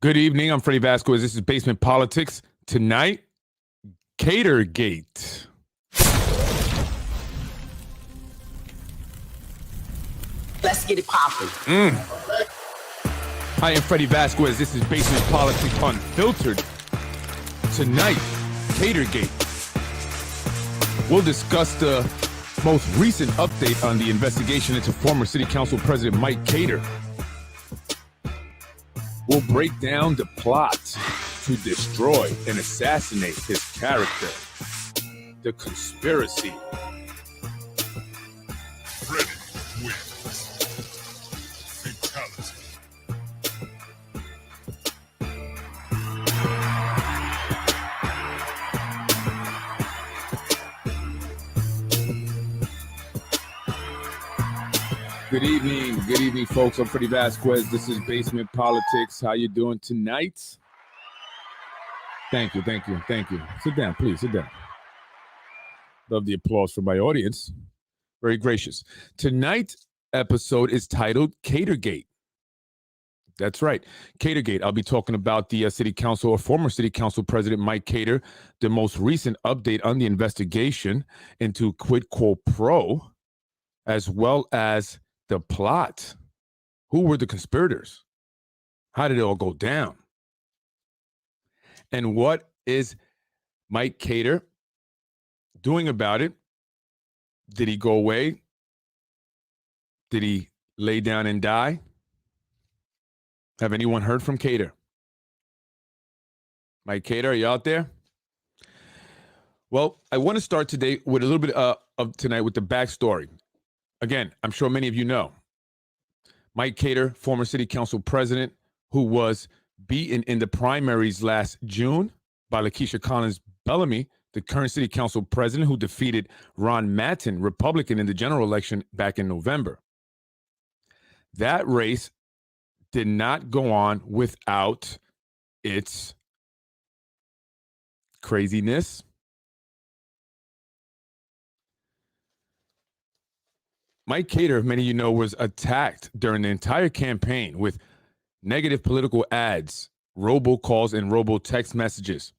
Good evening. I'm Freddy Vasquez. This is Basement Politics. Tonight, KhaderGate. Let's get it popping. I am Freddy Vasquez. This is Basement Politics Unfiltered. Tonight, KhaderGate. We'll discuss the most recent update on the investigation into former City Council President Mike Khader. We'll break down the plot to destroy and assassinate his character. The conspiracy. Freddy wins. Fatality. Good evening, folks. I'm Freddy Vasquez. This is Basement Politics. How you doing tonight? Thank you. Sit down, please, sit down. Love the applause from my audience. Very gracious. Tonight's episode is titled KhaderGate. That's right, KhaderGate. I'll be talking about the City Council or former City Council President Mike Khader, the most recent update on the investigation into quid quo pro, as well as the plot. Who were the conspirators? How did it all go down? And what is Mike Khader doing about it? Did he go away? Did he lay down and die? Have anyone heard from Khader? Mike Khader, are you out there? Well, I want to start today with a little bit of tonight with the backstory. Again, I'm sure many of you know Mike Khader, former City Council President, who was beaten in the primaries last June by Lakeisha Collins-Bellamy, the current City Council President who defeated Ron Matten, Republican, in the general election back in November. That race did not go on without its craziness. Mike Khader, many of you know, was attacked during the entire campaign with negative political ads, robocalls, and robo-text messages.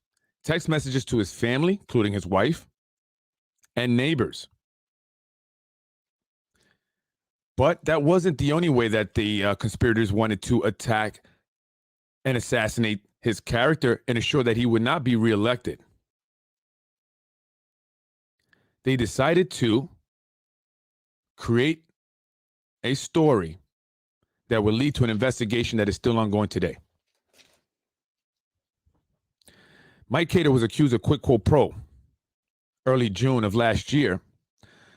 Text messages to his family, including his wife, and neighbors. But that wasn't the only way that the conspirators wanted to attack and assassinate his character and ensure that he would not be reelected. They decided to create a story that will lead to an investigation that is still ongoing today. Mike Khader was accused of quid quo pro early June of last year,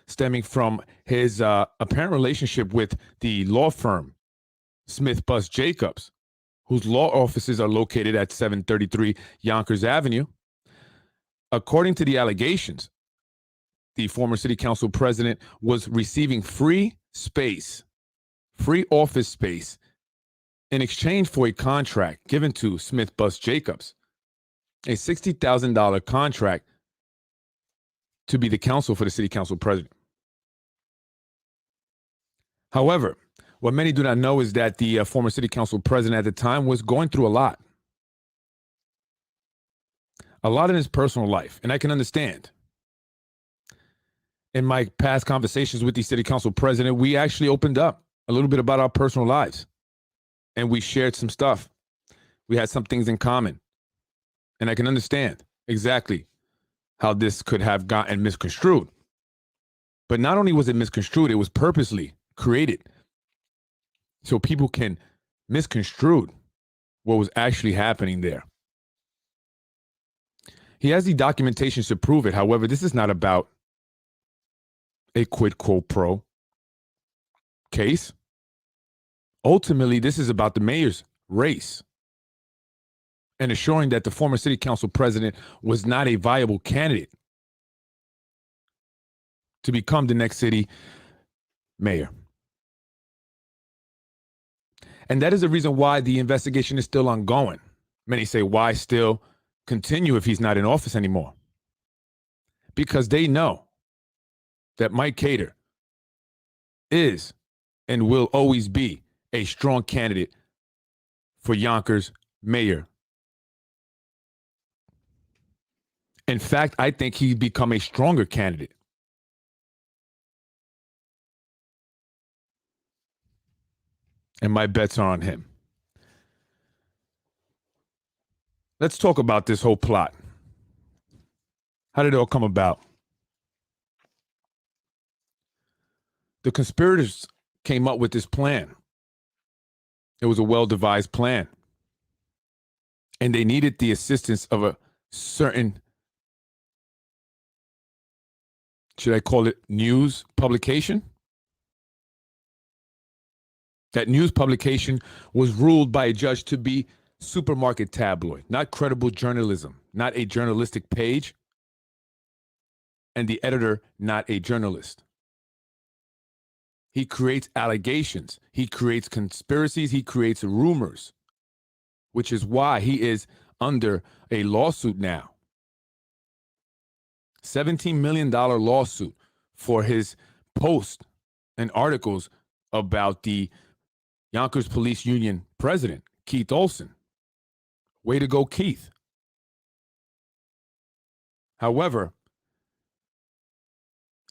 stemming from his apparent relationship with the law firm Smith Bus Jacobs, whose law offices are located at 733 Yonkers Avenue. According to the allegations, the former City Council President was receiving free office space in exchange for a contract given to Smith Bus Jacobs, a $60,000 contract to be the counsel for the City Council President. However, what many do not know is that the former City Council President at the time was going through a lot in his personal life, and I can understand. In my past conversations with the City Council President, we actually opened up a little bit about our personal lives, and we shared some stuff. We had some things in common, and I can understand exactly how this could have gotten misconstrued. But not only was it misconstrued, it was purposely created so people can misconstrue what was actually happening there. He has the documentation to prove it. However, this is not about a quid quo pro case. Ultimately, this is about the mayor's race and assuring that the former City Council President was not a viable candidate to become the next city mayor. And that is the reason why the investigation is still ongoing. Many say, why still continue if he's not in office anymore? Because they know that Mike Khader is and will always be a strong candidate for Yonkers mayor. In fact, I think he'd become a stronger candidate. And my bets are on him. Let's talk about this whole plot. How did it all come about? The conspirators came up with this plan. It was a well-devised plan. And they needed the assistance of a certain, should I call it, news publication? That news publication was ruled by a judge to be supermarket tabloid, not credible journalism, not a journalistic page, and the editor, not a journalist. He creates allegations. He creates conspiracies. He creates rumors, which is why he is under a lawsuit now. $17 million lawsuit for his post and articles about the Yonkers Police Union president, Keith Olson. Way to go, Keith. However,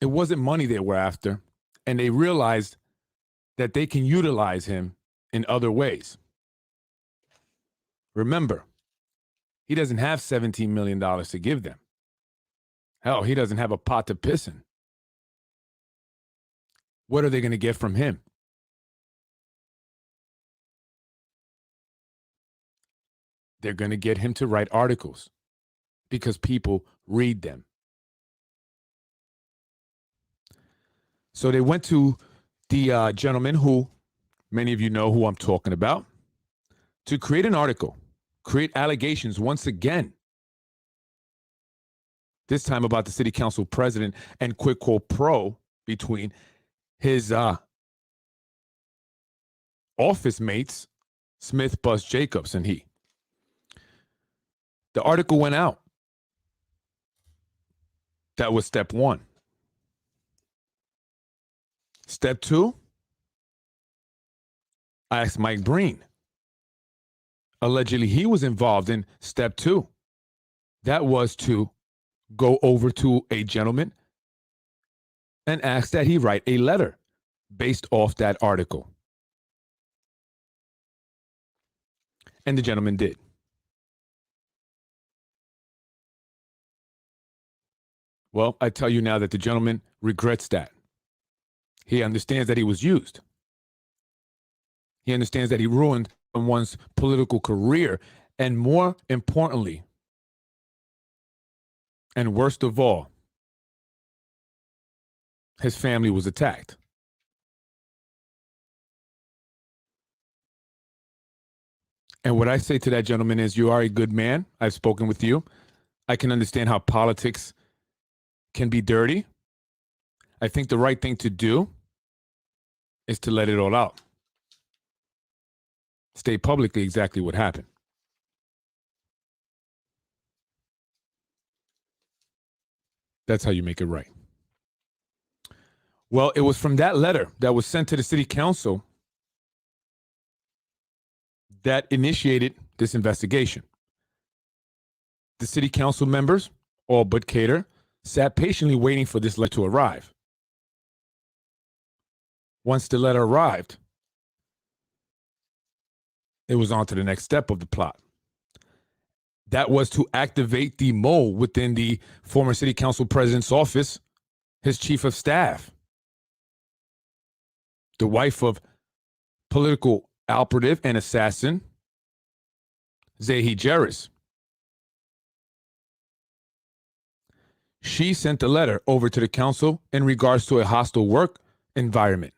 it wasn't money they were after, and they realized that they can utilize him in other ways. Remember, he doesn't have $17 million to give them. Hell, he doesn't have a pot to piss in. What are they going to get from him? They're going to get him to write articles because people read them. So they went to the gentleman who many of you know who I'm talking about to create an article, create allegations once again. This time about the city council president and quid pro quo between his office mates, Smith, Bus, Jacobs, and he. The article went out. That was step one. Step two, I asked Mike Breen. Allegedly, he was involved in step two. That was to go over to a gentleman and ask that he write a letter based off that article. And the gentleman did. Well, I tell you now that the gentleman regrets that. He understands that he was used. He understands that he ruined someone's political career. And more importantly, and worst of all, his family was attacked. And what I say to that gentleman is, you are a good man. I've spoken with you. I can understand how politics can be dirty. I think the right thing to do is to let it all out. State publicly exactly what happened. That's how you make it right. Well, it was from that letter that was sent to the city council that initiated this investigation. The city council members, all but Khader, sat patiently waiting for this letter to arrive. Once the letter arrived, it was on to the next step of the plot. That was to activate the mole within the former city council president's office, his chief of staff, the wife of political operative and assassin, Zahi Jerris. She sent a letter over to the council in regards to a hostile work environment.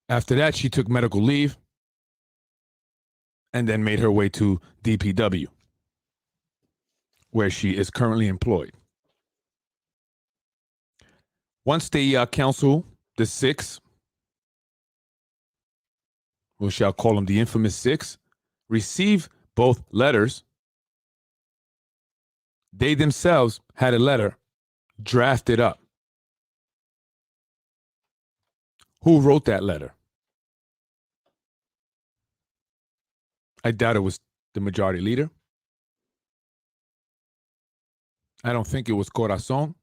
After that, she took medical leave and then made her way to DPW, where she is currently employed. Once the council, the six, we shall call them the infamous six, receive both letters, they themselves had a letter drafted up Who wrote that letter? I doubt it was the majority leader. I don't think it was Corazon.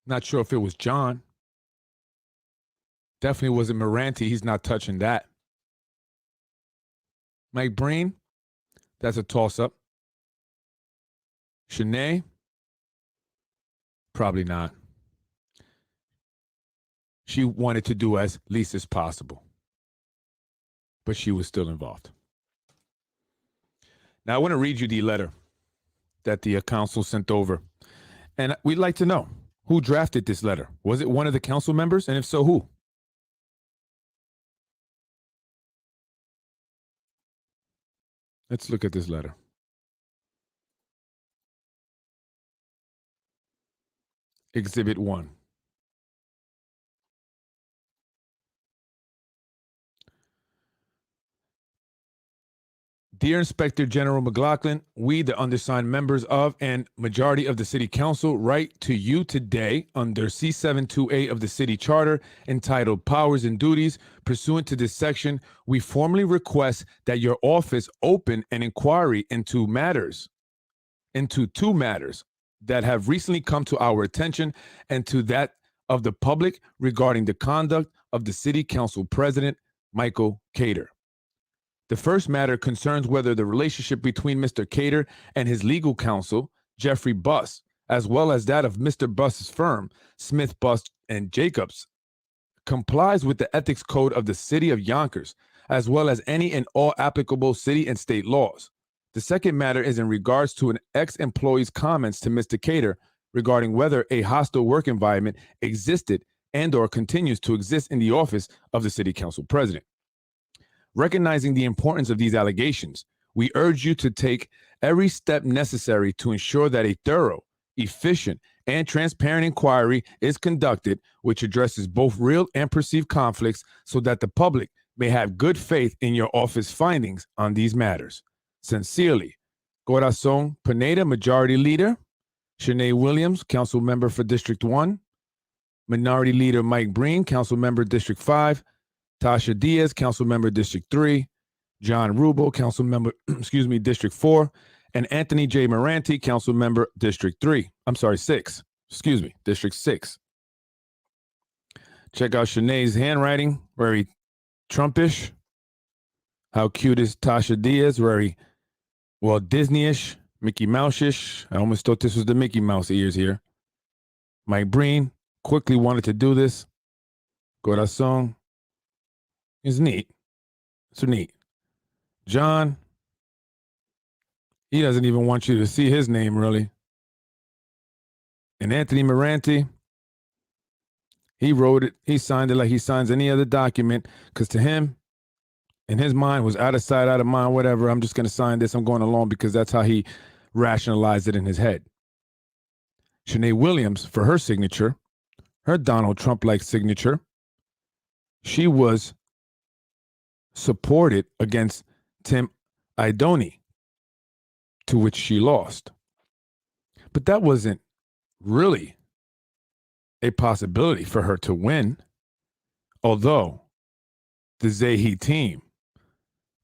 Not sure if it was John. Definitely wasn't Moranti. He's not touching that. Mike Breen, that's a toss-up. Shanae, probably not. She wanted to do as least as possible, but she was still involved. Now, I want to read you the letter that the council sent over, and we'd like to know who drafted this letter. Was it one of the council members, and if so, who? Let's look at this letter. Exhibit 1. Dear Inspector General McLaughlin, we, the undersigned members of and majority of the City Council, write to you today under C-72A of the City Charter entitled Powers and Duties. Pursuant to this section, we formally request that your office open an inquiry into two matters that have recently come to our attention and to that of the public regarding the conduct of the City Council President, Michael Khader. The first matter concerns whether the relationship between Mr. Khader and his legal counsel, Jeffrey Buss, as well as that of Mr. Buss's firm, Smith, Buss, and Jacobs, complies with the ethics code of the City of Yonkers, as well as any and all applicable city and state laws. The second matter is in regards to an ex-employee's comments to Mr. Khader regarding whether a hostile work environment existed and or continues to exist in the office of the City Council President. Recognizing the importance of these allegations, we urge you to take every step necessary to ensure that a thorough, efficient, and transparent inquiry is conducted, which addresses both real and perceived conflicts so that the public may have good faith in your office findings on these matters. Sincerely, Corazon Pineda, Majority Leader, Shanae Williams, Council Member for District 1, Minority Leader Mike Breen, Council Member District 5, Tasha Diaz, Council Member District 3, John Rubel, Council Member, District 4, and Anthony J. Moranti, Council Member District 6. District 6. Check out Shanae's handwriting, very Trumpish. How cute is Tasha Diaz? Very, well, Disney-ish, Mickey Mouse-ish. I almost thought this was the Mickey Mouse ears here. Mike Breen quickly wanted to do this. Corazon. It's neat. It's neat. John, he doesn't even want you to see his name, really. And Anthony Moranti, he wrote it. He signed it like he signs any other document, because to him, in his mind, was out of sight, out of mind, whatever. I'm just going to sign this. I'm going along because that's how he rationalized it in his head. Shanae Williams, for her signature, her Donald Trump-like signature, she was supported against Tim Idoni, to which she lost. But that wasn't really a possibility for her to win, although the Zahi team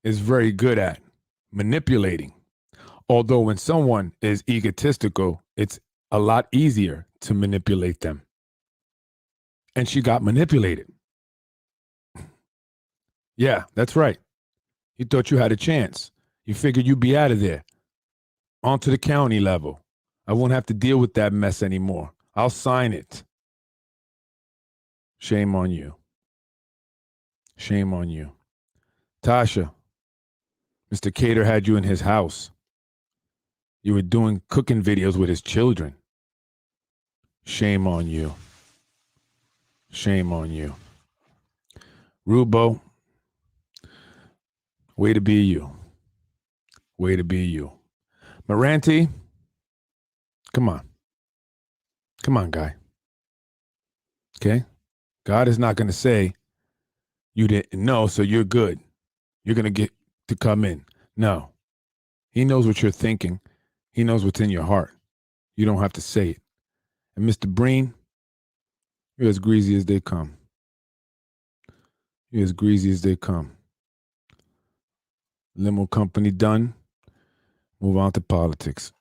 is very good at manipulating. Although when someone is egotistical, it's a lot easier to manipulate them. And she got manipulated. Yeah, that's right. You thought you had a chance. You figured you'd be out of there. Onto the county level. I won't have to deal with that mess anymore. I'll sign it. Shame on you. Shame on you. Tasha, Mr. Khader had you in his house. You were doing cooking videos with his children. Shame on you. Shame on you. Rubo, way to be you. Way to be you. Moranti, come on. Come on, guy. Okay? God is not going to say you didn't know, so you're good. You're going to get to come in. No. He knows what you're thinking. He knows what's in your heart. You don't have to say it. And Mr. Breen, You're as greasy as they come. You're as greasy as they come. Limo company done. Move on to politics.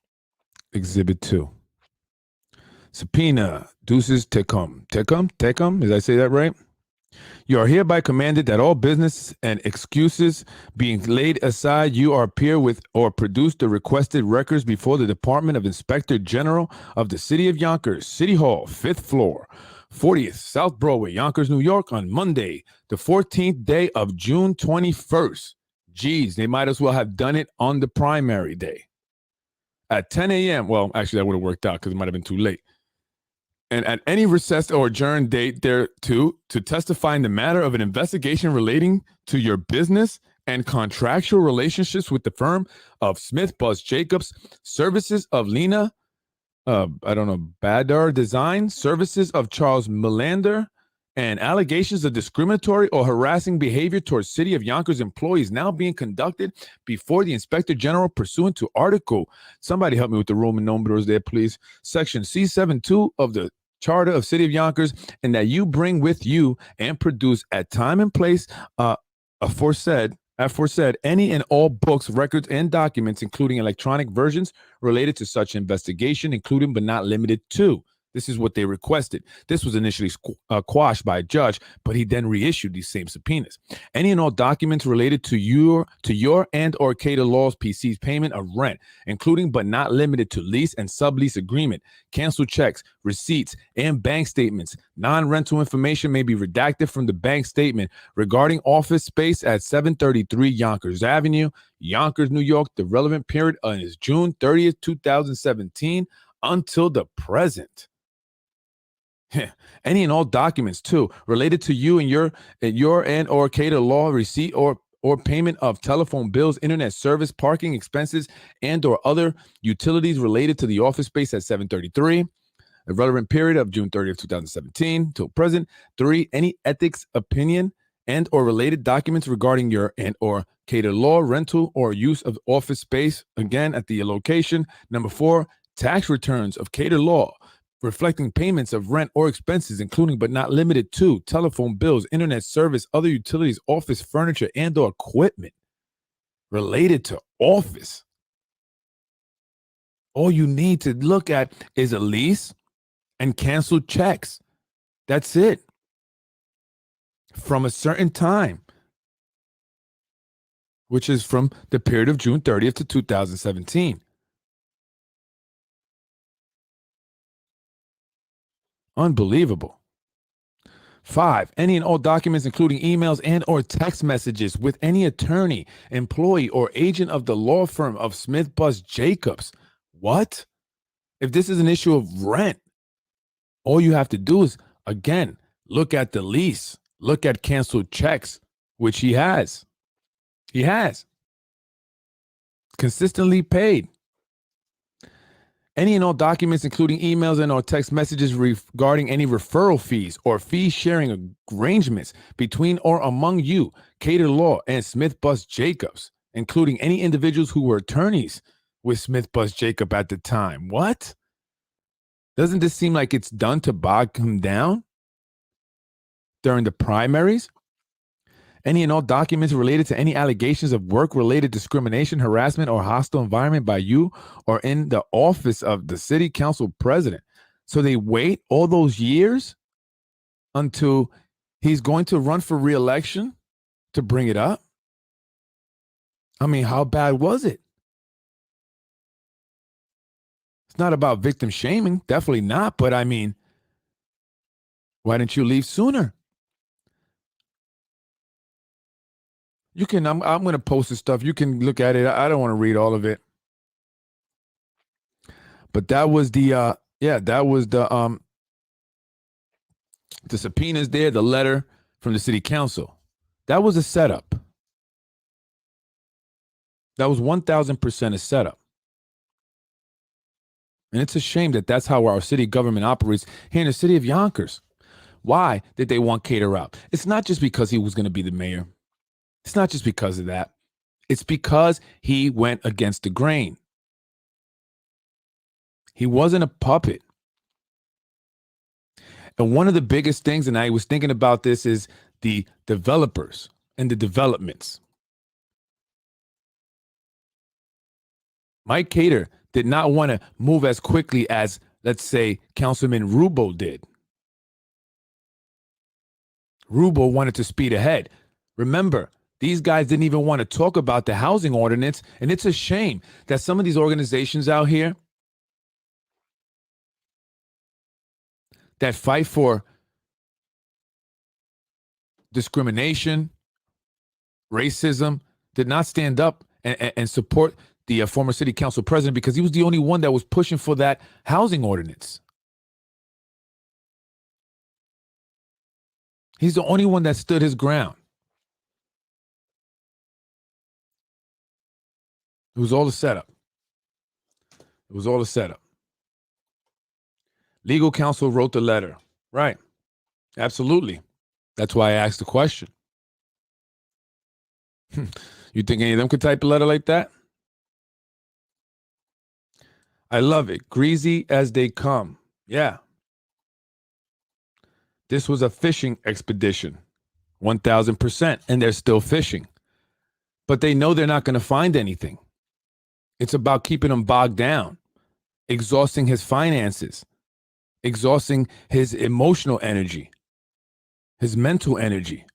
Exhibit 2. Subpoena. Deuces tecum. Tecum? Did I say that right? You are hereby commanded that all business and excuses being laid aside, you appear with or produce the requested records before the Department of Inspector General of the City of Yonkers, City Hall, 5th floor, 40th South Broadway, Yonkers, New York, on Monday, the 14th day of June 21st. Geez, they might as well have done it on the primary day. At 10 a.m., well, actually, that would have worked out because it might have been too late. And at any recessed or adjourned date thereto, to testify in the matter of an investigation relating to your business and contractual relationships with the firm of Smith Bus Jacobs, services of Lena, Badar Design, services of Charles Melander, and allegations of discriminatory or harassing behavior towards City of Yonkers employees now being conducted before the Inspector General pursuant to Article, somebody help me with the Roman numerals there, please, Section C72 of the Charter of City of Yonkers, and that you bring with you and produce at time and place aforesaid any and all books, records, and documents, including electronic versions related to such investigation, including but not limited to. This is what they requested. This was initially quashed by a judge, but he then reissued these same subpoenas. Any and all documents related to your and or Khader Law's PC's payment of rent, including but not limited to lease and sublease agreement, canceled checks, receipts, and bank statements. Non-rental information may be redacted from the bank statement regarding office space at 733 Yonkers Avenue, Yonkers, New York. The relevant period is June 30th, 2017 until the present. Any and all documents too related to you and your and or Khader Law, receipt or payment of telephone bills, internet service, parking expenses, and or other utilities related to the office space at 733, the relevant period of June 30th, 2017 till present. 3, any ethics opinion and or related documents regarding your and or Khader Law, rental or use of office space, again at the location. Number 4, tax returns of Khader Law reflecting payments of rent or expenses, including but not limited to telephone bills, internet service, other utilities, office furniture, and or equipment related to office. All you need to look at is a lease and canceled checks. That's it. From a certain time, which is from the period of June 30th to 2017. Unbelievable. 5, any and all documents, including emails and or text messages with any attorney, employee, or agent of the law firm of Smith Bus Jacobs. What? If this is an issue of rent, all you have to do is, again, look at the lease, look at canceled checks, which he has. He has. Consistently paid. Any and all documents, including emails and or text messages regarding any referral fees or fee sharing arrangements between or among you, Khader Law, and Smith Bus Jacobs, including any individuals who were attorneys with Smith Bus Jacob at the time. What? Doesn't this seem like it's done to bog him down during the primaries? Any and all documents related to any allegations of work-related discrimination, harassment, or hostile environment by you or in the office of the city council president. So they wait all those years until he's going to run for re-election to bring it up? I mean, how bad was it? It's not about victim shaming, definitely not, but I mean, why didn't you leave sooner? You can, I'm going to post this stuff. You can look at it. I don't want to read all of it. But that was the, the subpoenas there, the letter from the city council. That was a setup. That was 1,000% a setup. And it's a shame that that's how our city government operates here in the city of Yonkers. Why did they want Khader out? It's not just because he was going to be the mayor. It's not just because of that. It's because he went against the grain. He wasn't a puppet. And one of the biggest things, and I was thinking about this, is the developers and the developments. Mike Khader did not want to move as quickly as, let's say, Councilman Rubo did. Rubo wanted to speed ahead. Remember, these guys didn't even want to talk about the housing ordinance, and it's a shame that some of these organizations out here that fight for discrimination, racism, did not stand up and support the former city council president, because he was the only one that was pushing for that housing ordinance. He's the only one that stood his ground. It was all a setup. It was all a setup. Legal counsel wrote the letter. Right. Absolutely. That's why I asked the question. You think any of them could type a letter like that? I love it. Greasy as they come. Yeah. This was a fishing expedition. 1,000%. And they're still fishing. But they know they're not going to find anything. It's about keeping him bogged down, exhausting his finances, exhausting his emotional energy, his mental energy.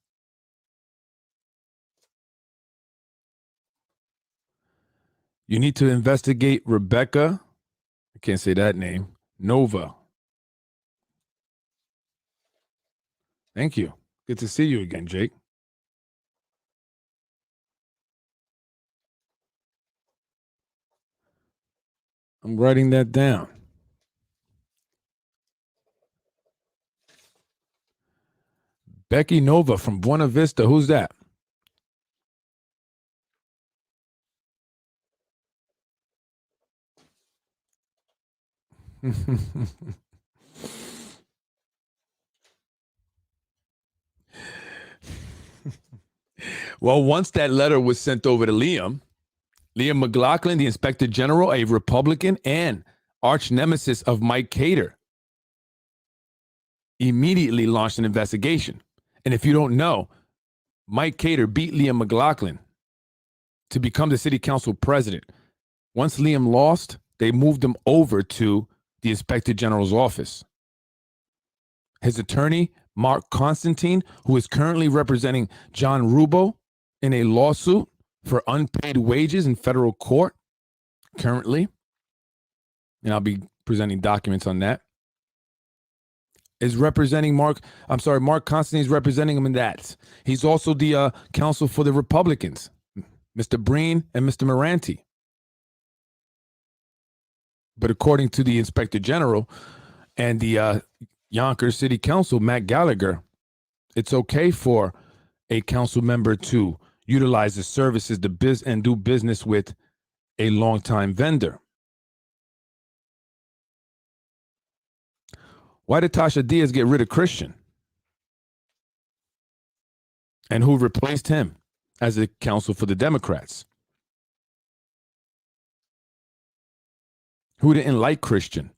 You need to investigate Rebecca. I can't say that name. Nova. Thank you. Good to see you again, Jake. I'm writing that down. Becky Nova from Buena Vista. Who's that? Well, once that letter was sent over to Liam McLaughlin, the Inspector General, a Republican and arch nemesis of Mike Khader, immediately launched an investigation. And if you don't know, Mike Khader beat Liam McLaughlin to become the city council president. Once Liam lost, they moved him over to the Inspector General's office. His attorney, Mark Constantine, who is currently representing John Rubo in a lawsuit for unpaid wages in federal court currently, and I'll be presenting documents on that, is representing Mark Constantine is representing him in that. He's also the counsel for the Republicans, Mr. Breen and Mr. Moranti. But according to the Inspector General and the Yonkers City Council, Matt Gallagher, it's okay for a council member to utilize the services and do business with a longtime vendor. Why did Tasha Diaz get rid of Christian? And who replaced him as a counsel for the Democrats? Who didn't like Christian?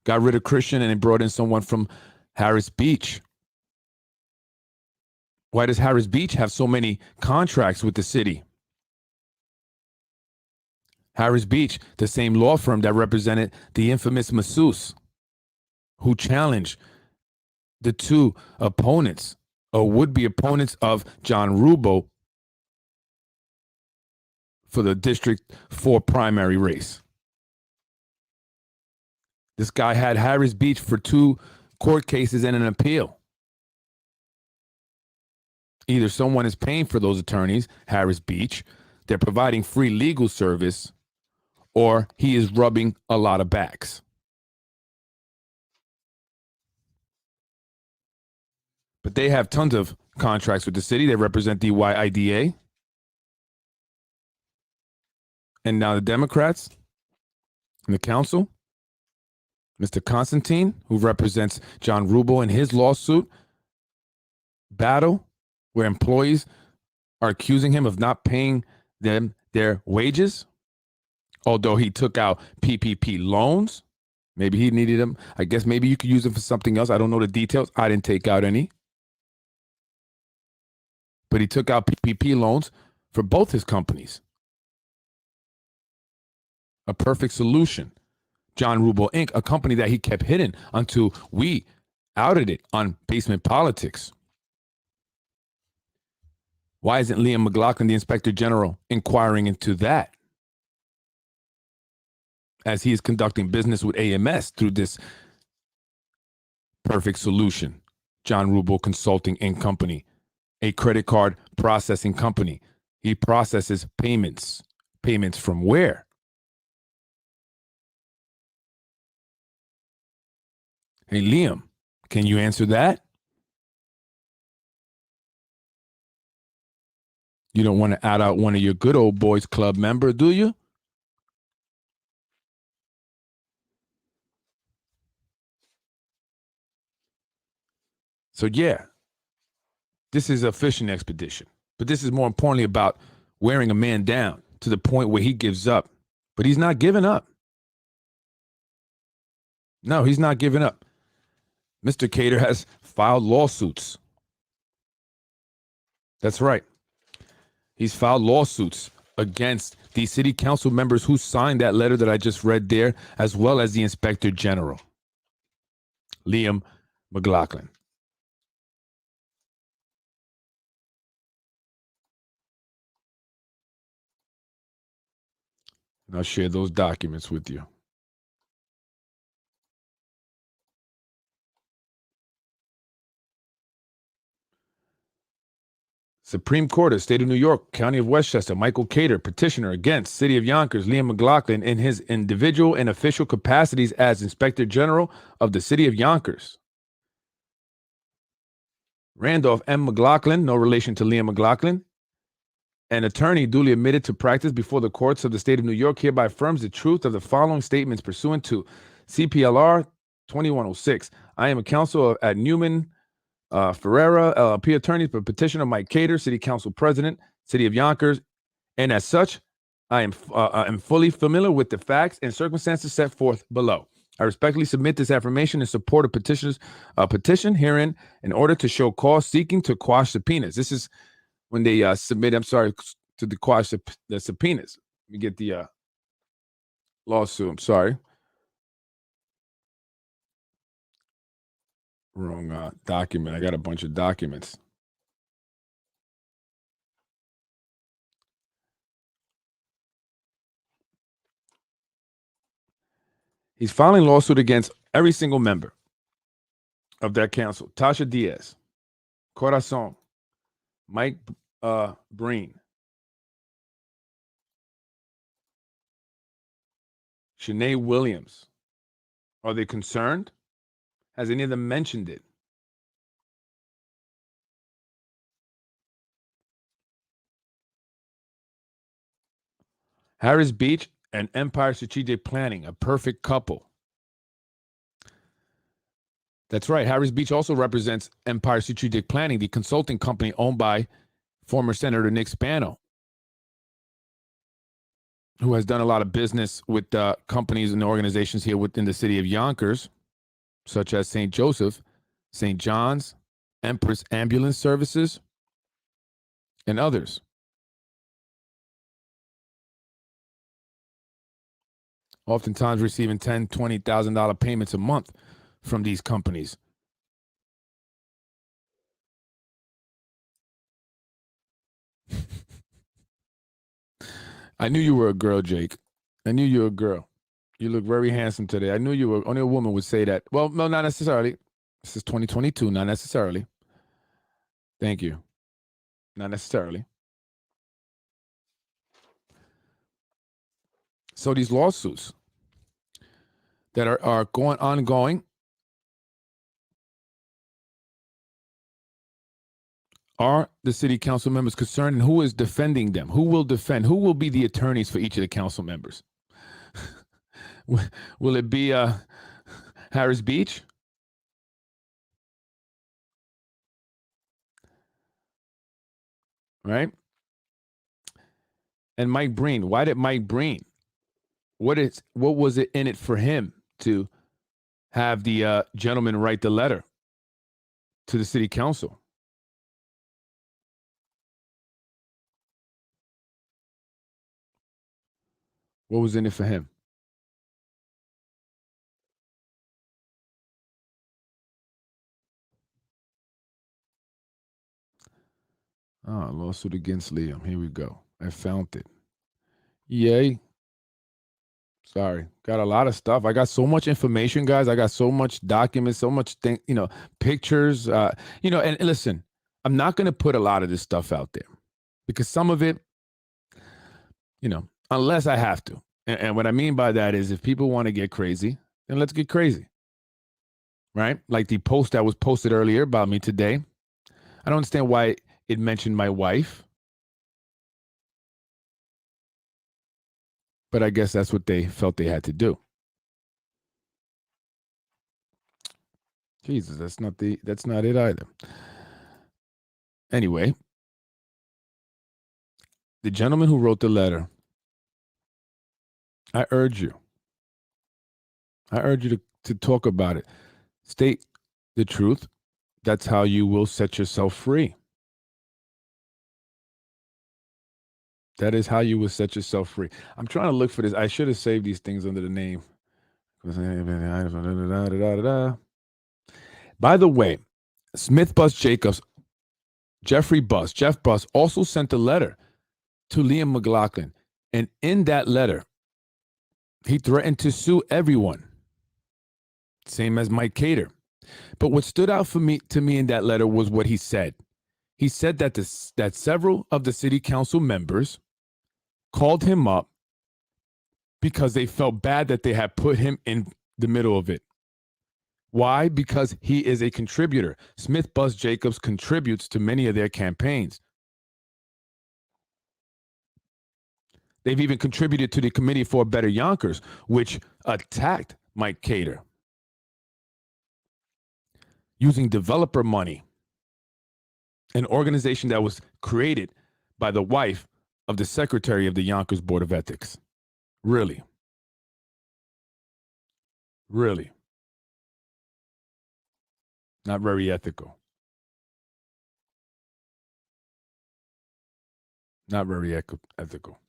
Got rid of Christian and they brought in someone from Harris Beach. Why does Harris Beach have so many contracts with the city? Harris Beach, the same law firm that represented the infamous masseuse, who challenged the two opponents or would-be opponents of John Rubo for the District 4 primary race. This guy had Harris Beach for 2 court cases and an appeal. Either someone is paying for those attorneys, Harris Beach, they're providing free legal service, or he is rubbing a lot of backs. But they have tons of contracts with the city. They represent the YIDA. And now the Democrats in the council, Mr. Constantine, who represents John Rubo in his lawsuit battle, where employees are accusing him of not paying them their wages, although he took out PPP loans. Maybe he needed them. I guess maybe you could use them for something else. I don't know the details. I didn't take out any. But he took out PPP loans for both his companies. A perfect solution. John Rubo Inc., a company that he kept hidden until we outed it on Basement Politics. Why isn't Liam McLaughlin, the Inspector General, inquiring into that? As he is conducting business with AMS through this perfect solution. John Rubo Consulting Inc. Company, a credit card processing company. He processes payments. Payments from where? Hey, Liam, can you answer that? You don't want to add out one of your good old boys club member, do you? So yeah, this is a fishing expedition, but this is more importantly about wearing a man down to the point where he gives up. But he's not giving up. No, he's not giving up. Mr. Khader has filed lawsuits. That's right. He's filed lawsuits against the city council members who signed that letter that I just read there, as well as the Inspector General, Liam McLaughlin. And I'll share those documents with you. Supreme Court of State of New York, County of Westchester, Michael Khader, petitioner against City of Yonkers, Liam McLaughlin, in his individual and official capacities as Inspector General of the City of Yonkers. Randolph M. McLaughlin, no relation to Liam McLaughlin, an attorney duly admitted to practice before the courts of the state of New York, hereby affirms the truth of the following statements pursuant to CPLR 2106. I am a counsel at Newman Ferreira, LLP attorney for petitioner Mike Khader, City Council President, City of Yonkers, and as such, I am fully familiar with the facts and circumstances set forth below. I respectfully submit this affirmation in support of petitioner's petition herein in order to show cause seeking to quash subpoenas. This is when they submit, to quash the subpoenas. Let me get the lawsuit. I'm sorry. Wrong document. I got a bunch of documents. He's filing lawsuit against every single member of that council. Tasha Diaz, Corazon, Mike Breen, Shanae Williams. Are they concerned? Has any of them mentioned it? Harris Beach and Empire Strategic Planning, a perfect couple. That's right. Harris Beach also represents Empire Strategic Planning, the consulting company owned by former Senator Nick Spano, who has done a lot of business with companies and organizations here within the city of Yonkers, such as St. Joseph, St. John's, Empress Ambulance Services, and others. Oftentimes receiving $10,000, $20,000 payments a month from these companies. I knew you were a girl, Jake. I knew you were a girl. You look very handsome today. I knew you were. Only a woman would say that. Well, no, not necessarily. This is 2022, not necessarily. Thank you. Not necessarily. So these lawsuits that are ongoing are the city council members concerned, and who is defending them? Who will defend? Who will be the attorneys for each of the council members? Will it be Harris Beach? Right? And Mike Breen, why did Mike Breen? What was it in it for him to have the gentleman write the letter to the city council? What was in it for him? Oh, lawsuit against Liam. Here we go. I found it. Yay. Sorry. Got a lot of stuff. I got so much information, guys. I got so much documents, so much pictures. And listen, I'm not going to put a lot of this stuff out there because some of it, unless I have to. And what I mean by that is if people want to get crazy, then let's get crazy. Right? Like the post that was posted earlier about me today. I don't understand why it mentioned my wife. But I guess that's what they felt they had to do. Jesus, that's not it either. Anyway, the gentleman who wrote the letter, I urge you to talk about it. State the truth. That's how you will set yourself free. That is how you will set yourself free. I'm trying to look for this. I should have saved these things under the name. By the way, Jeff Buss also sent a letter to Liam McLaughlin. And in that letter, he threatened to sue everyone. Same as Mike Khader. But what stood out to me in that letter was what he said. He said that several of the city council members called him up because they felt bad that they had put him in the middle of it. Why? Because he is a contributor. Smith Bus Jacobs contributes to many of their campaigns. They've even contributed to the Committee for a Better Yonkers, which attacked Mike Khader using developer money, an organization that was created by the wife of the secretary of the Yonkers Board of Ethics. Really? Really? Not very ethical. Not very ethical.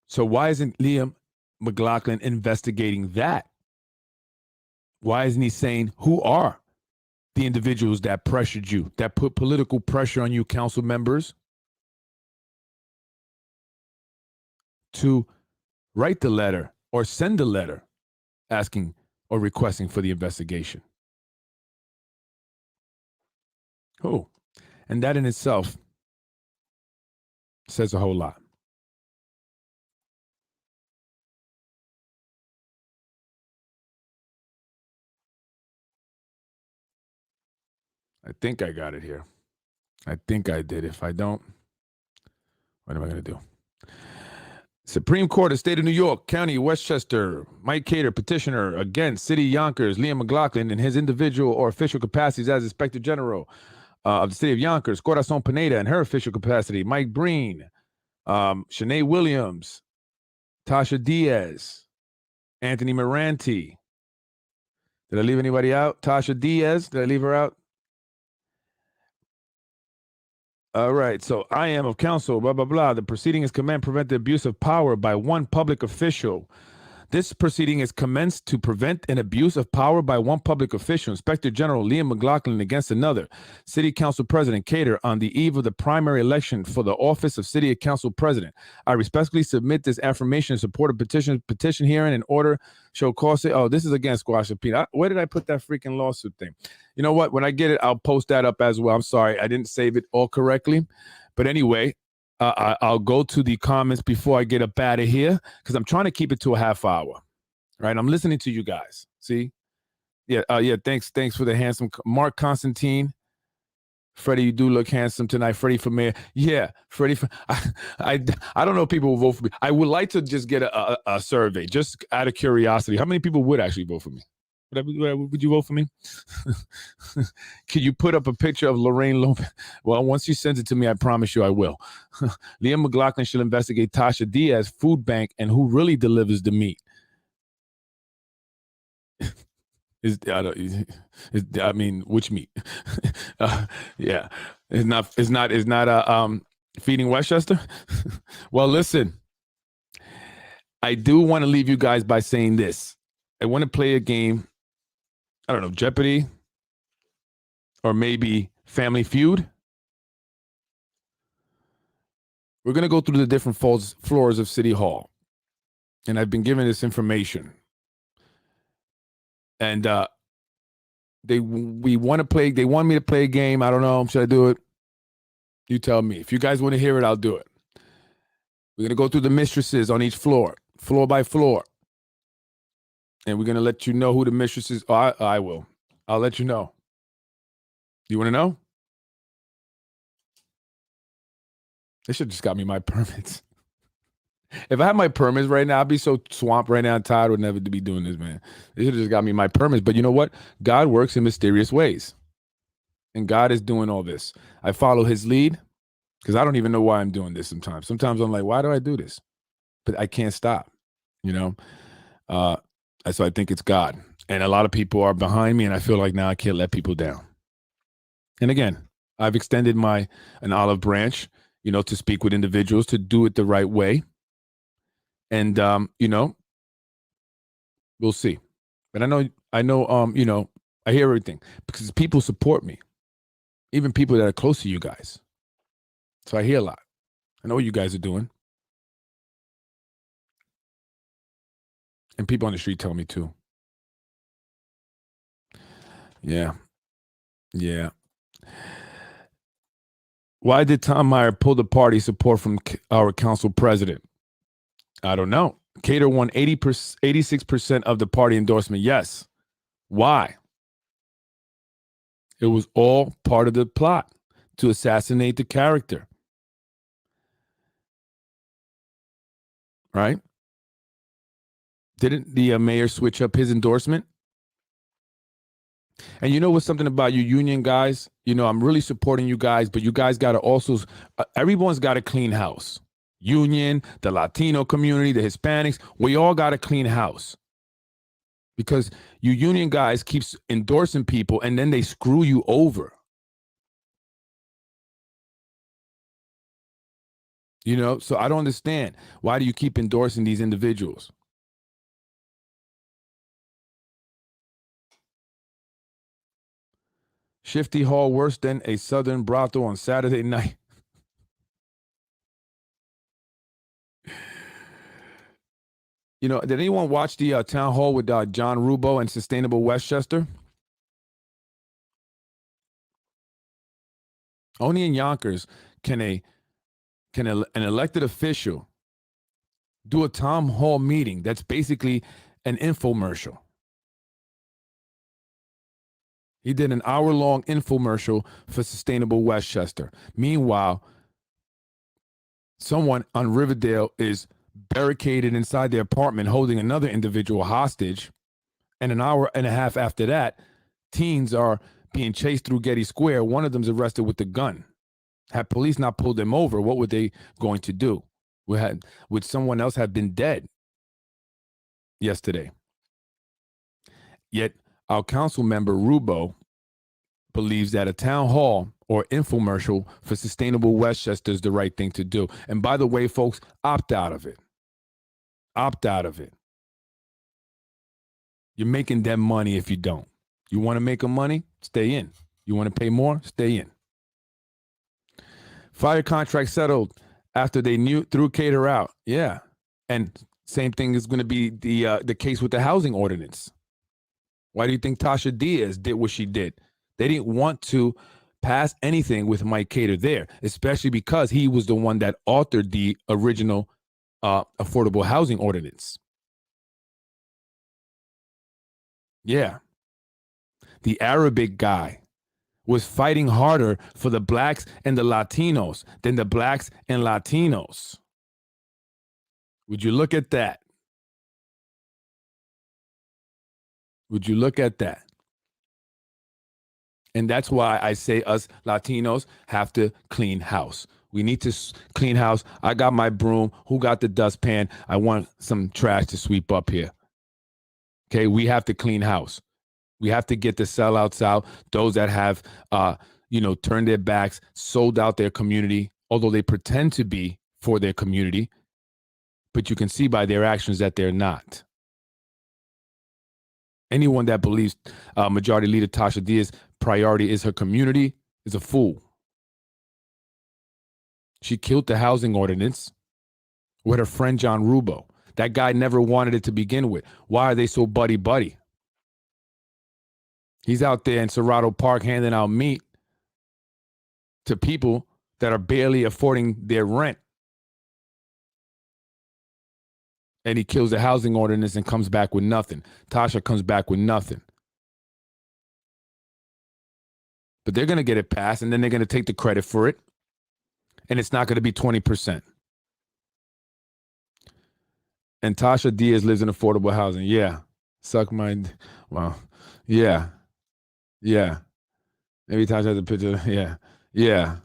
So why isn't Liam McLaughlin investigating that? Why isn't he saying, who are the individuals that pressured you, that put political pressure on you, council members, to write the letter or send a letter asking or requesting for the investigation? Who? And that in itself says a whole lot. I think I got it here. I think I did. If I don't, what am I going to do? Supreme Court of State of New York, County, Westchester, Mike Khader, petitioner against City Yonkers, Liam McLaughlin, in his individual or official capacities as Inspector General of the City of Yonkers, Corazon Pineda, in her official capacity, Mike Breen, Shanae Williams, Tasha Diaz, Anthony Moranti. Did I leave anybody out? Tasha Diaz, did I leave her out? All right, so I am of counsel, blah, blah, blah. The proceeding is commenced to prevent the abuse of power by one public official. This proceeding is commenced to prevent an abuse of power by one public official, Inspector General Liam McLaughlin, against another, City Council President Khader, on the eve of the primary election for the office of City Council President. I respectfully submit this affirmation in support of petition hearing in order show cause. Oh, this is against squash subpoena. Where did I put that freaking lawsuit thing? You know what? When I get it, I'll post that up as well. I'm sorry, I didn't save it all correctly. But anyway, I'll go to the comments before I get up out of here because I'm trying to keep it to a half hour. Right? I'm listening to you guys. See? Yeah. Thanks for the handsome Mark Constantine. Freddy, you do look handsome tonight. Freddy for mayor. Yeah, Freddy. I don't know if people will vote for me. I would like to just get a survey, just out of curiosity. How many people would actually vote for me? Would you vote for me? Could you put up a picture of Lorraine Lopez? Well, once you send it to me, I promise you I will. Liam McLaughlin should investigate Tasha Diaz food bank and who really delivers the meat. I mean, which meat? Yeah, it's not feeding Westchester. Well, listen, I do want to leave you guys by saying this. I want to play a game. I don't know, Jeopardy or maybe Family Feud. We're going to go through the different floors of City Hall. And I've been given this information. And they want me to play a game. I don't know. Should I do it? You tell me. If you guys want to hear it, I'll do it. We're going to go through the mistresses on each floor by floor. And we're going to let you know who the mistresses are. I will. I'll let you know. You want to know? They should have just got me my permits. If I had my permits right now, I'd be so swamped right now. Tired would never be doing this, man. They should have just got me my permits. But you know what? God works in mysterious ways. And God is doing all this. I follow his lead because I don't even know why I'm doing this sometimes. Sometimes I'm like, why do I do this? But I can't stop, you know? So I think it's God. And a lot of people are behind me, and I feel like now I can't let people down. And again, I've extended an olive branch, you know, to speak with individuals, to do it the right way. And, you know, we'll see. But I know, you know, I hear everything because people support me, even people that are close to you guys. So I hear a lot. I know what you guys are doing. And people on the street tell me too. Yeah. Yeah. Why did Tom Meyer pull the party support from our council president? I don't know. Khader won 86% of the party endorsement. Yes. Why? It was all part of the plot to assassinate the character. Right? Didn't the mayor switch up his endorsement? And you know what's something about you union guys? You know, I'm really supporting you guys, but you guys got to also, everyone's got to clean house. Union, the Latino community, the Hispanics, we all got to clean house. Because you union guys keep endorsing people and then they screw you over. You know, so I don't understand. Why do you keep endorsing these individuals? Shifty Hall worse than a Southern brothel on Saturday night. You know, did anyone watch the town hall with John Rubo and Sustainable Westchester? Only in Yonkers can an elected official do a town hall meeting that's basically an infomercial. He did an hour-long infomercial for Sustainable Westchester. Meanwhile, someone on Riverdale is barricaded inside their apartment holding another individual hostage. And an hour and a half after that, teens are being chased through Getty Square. One of them's arrested with a gun. Had police not pulled them over, what were they going to do? Would someone else have been dead yesterday? Yet our council member, Rubo, believes that a town hall or infomercial for Sustainable Westchester is the right thing to do. And by the way, folks, opt out of it. Opt out of it. You're making them money if you don't. You want to make them money? Stay in. You want to pay more? Stay in. Fire contract settled after they threw Khader out. Yeah. And same thing is going to be the case with the housing ordinance. Why do you think Tasha Diaz did what she did? They didn't want to pass anything with Mike Khader there, especially because he was the one that authored the original affordable housing ordinance. Yeah. The Arabic guy was fighting harder for the blacks and the Latinos than the blacks and Latinos. Would you look at that? Would you look at that? And that's why I say us Latinos have to clean house. We need to clean house. I got my broom. Who got the dustpan? I want some trash to sweep up here. Okay, we have to clean house. We have to get the sellouts out, those that have, turned their backs, sold out their community, although they pretend to be for their community, but you can see by their actions that they're not. Anyone that believes Majority Leader Tasha Diaz's priority is her community is a fool. She killed the housing ordinance with her friend John Rubo. That guy never wanted it to begin with. Why are they so buddy-buddy? He's out there in Cerrado Park handing out meat to people that are barely affording their rent. And he kills the housing ordinance and comes back with nothing. Tasha comes back with nothing. But they're going to get it passed, and then they're going to take the credit for it. And it's not going to be 20%. And Tasha Diaz lives in affordable housing. Yeah. Suck my... Well, yeah. Yeah. Maybe Tasha has a picture. Yeah. Yeah.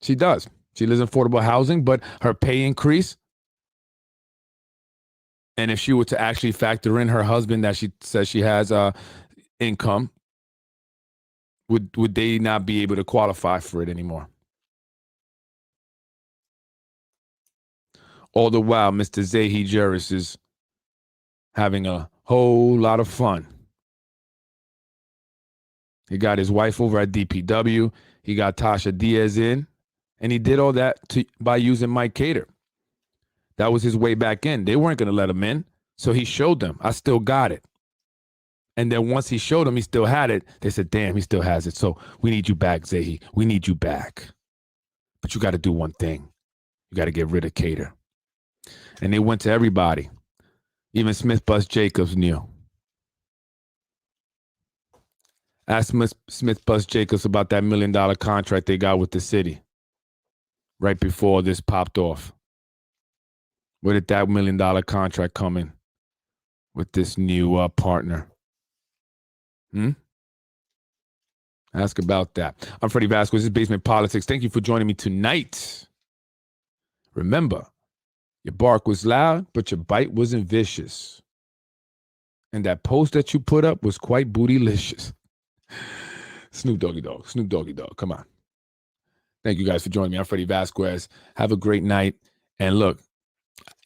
She does. She lives in affordable housing, but her pay increase. And if she were to actually factor in her husband that she says she has income, would they not be able to qualify for it anymore? All the while, Mr. Zahi Juris is having a whole lot of fun. He got his wife over at DPW. He got Tasha Diaz in. And he did all that by using Mike Khader. That was his way back in. They weren't going to let him in. So he showed them, I still got it. And then once he showed them he still had it, they said, damn, he still has it. So we need you back, Zahi. We need you back. But you got to do one thing. You got to get rid of Khader. And they went to everybody. Even Smith Bus Jacobs knew. Ask Smith Bus Jacobs about that $1 million contract they got with the city right before this popped off. Where did that $1 million contract come in with this new partner? Ask about that. I'm Freddy Vasquez. This is Basement Politics. Thank you for joining me tonight. Remember, your bark was loud, but your bite wasn't vicious. And that post that you put up was quite bootylicious. Snoop Doggy Dogg. Snoop Doggy Dogg. Come on. Thank you guys for joining me. I'm Freddy Vasquez. Have a great night. And look,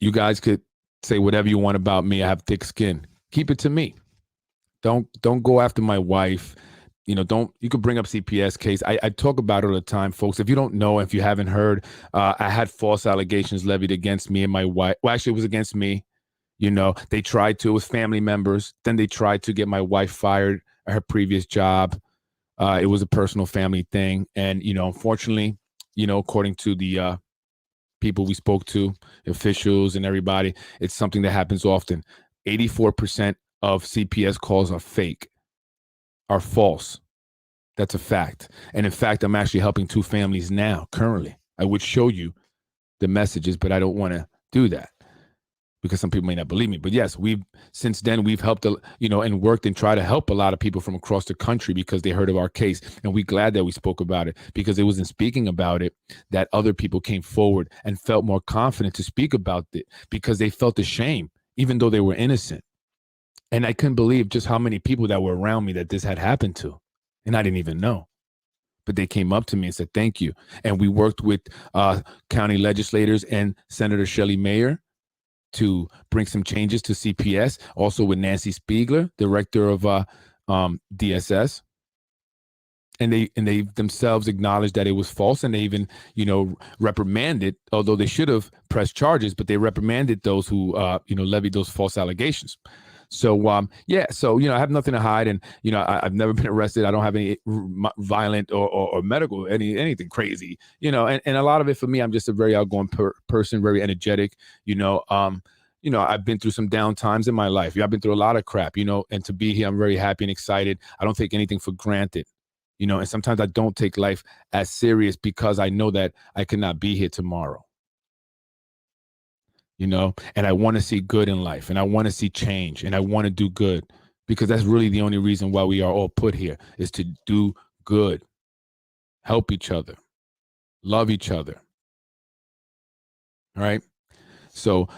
you guys could say whatever you want about me. I have thick skin. Keep it to me. Don't go after my wife. You could bring up CPS case. I talk about it all the time, folks. If you don't know, if you haven't heard, I had false allegations levied against me and my wife. Well, actually, it was against me. They tried to. It was family members. Then they tried to get my wife fired at her previous job. It was a personal family thing. And, unfortunately, according to the people we spoke to, officials and everybody, it's something that happens often. 84% of CPS calls are fake. Are false. That's a fact. And in fact, I'm actually helping 2 families now, currently. I would show you the messages, but I don't want to do that because some people may not believe me. But yes, since then we've helped, and worked and tried to help a lot of people from across the country because they heard of our case. And we're glad that we spoke about it, because it was in speaking about it that other people came forward and felt more confident to speak about it because they felt ashamed, even though they were innocent. And I couldn't believe just how many people that were around me that this had happened to. And I didn't even know. But they came up to me and said, thank you. And we worked with county legislators and Senator Shelley Mayer to bring some changes to CPS. Also with Nancy Spiegler, director of DSS. And they themselves acknowledged that it was false. And they even, reprimanded, although they should have pressed charges, but they reprimanded those who, levied those false allegations. So, I have nothing to hide. And, I've never been arrested. I don't have any violent or medical, anything crazy, and a lot of it for me, I'm just a very outgoing person, very energetic, I've been through some down times in my life. I've been through a lot of crap, and to be here, I'm very happy and excited. I don't take anything for granted, and sometimes I don't take life as serious because I know that I cannot be here tomorrow. And I want to see good in life, and I want to see change, and I want to do good. because that's really the only reason why we are all put here, is to do good, help each other, love each other. All right. So,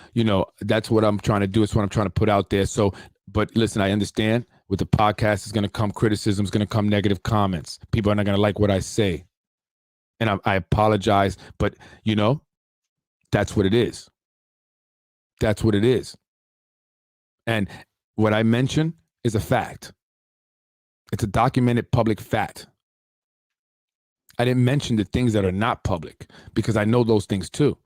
that's what I'm trying to do. It's what I'm trying to put out there. So, but listen, I understand with the podcast is going to come criticism, is going to come negative comments. People are not going to like what I say. And I apologize, but that's what it is. That's what it is. And what I mention is a fact. It's a documented public fact. I didn't mention the things that are not public because I know those things too.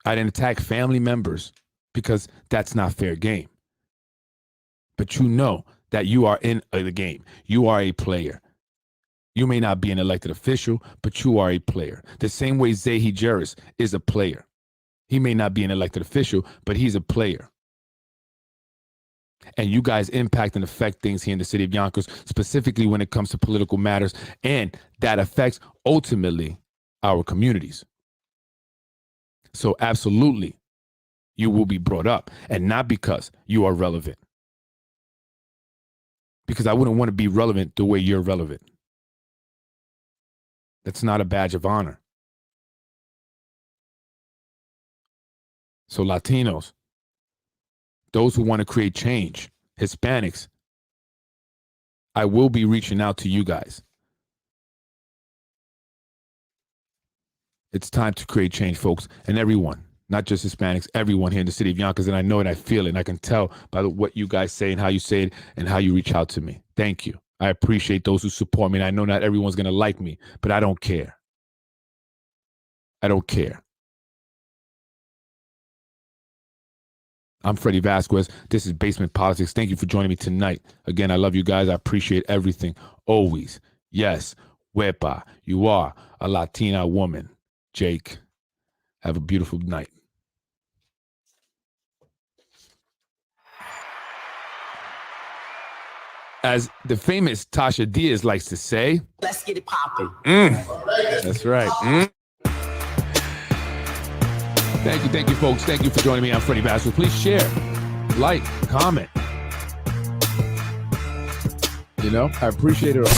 I didn't attack family members because that's not fair game. But you know that you are in the game. You are a player. You may not be an elected official, but you are a player. The same way Zahi Jeris is a player. He may not be an elected official, but he's a player. And you guys impact and affect things here in the city of Yonkers, specifically when it comes to political matters, and that affects ultimately our communities. So absolutely, you will be brought up, and not because you are relevant. Because I wouldn't want to be relevant the way you're relevant. That's not a badge of honor. So Latinos, those who want to create change, Hispanics, I will be reaching out to you guys. It's time to create change, folks, and everyone, not just Hispanics, everyone here in the city of Yonkers. And I know it, I feel it, and I can tell by what you guys say and how you say it and how you reach out to me. Thank you. I appreciate those who support me. And I know not everyone's going to like me, but I don't care. I don't care. I'm Freddy Vasquez. This is Basement Politics. Thank you for joining me tonight. Again, I love you guys. I appreciate everything. Always. Yes. Wepa, you are a Latina woman. Jake, have a beautiful night. As the famous Tasha Diaz likes to say, let's get it popping. That's right. Thank you, folks. Thank you for joining me. I'm Freddy Vasquez. Please share, like, comment. I appreciate it all.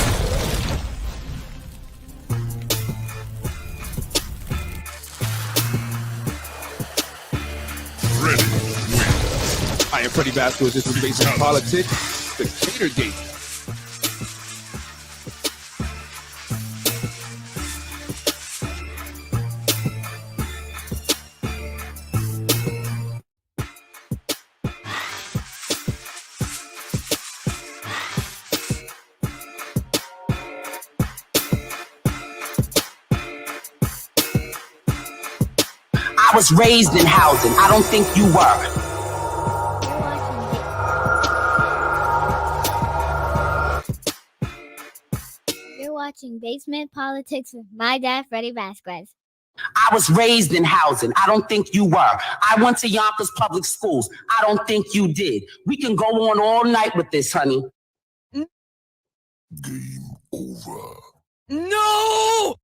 I am Freddy Vasquez. This is Basement Politics, the KhaderGate. I was raised in housing. I don't think you were. You're watching Basement Politics with my dad, Freddy Vasquez. I was raised in housing. I don't think you were. I went to Yonkers Public Schools. I don't think you did. We can go on all night with this, honey. Game over. No!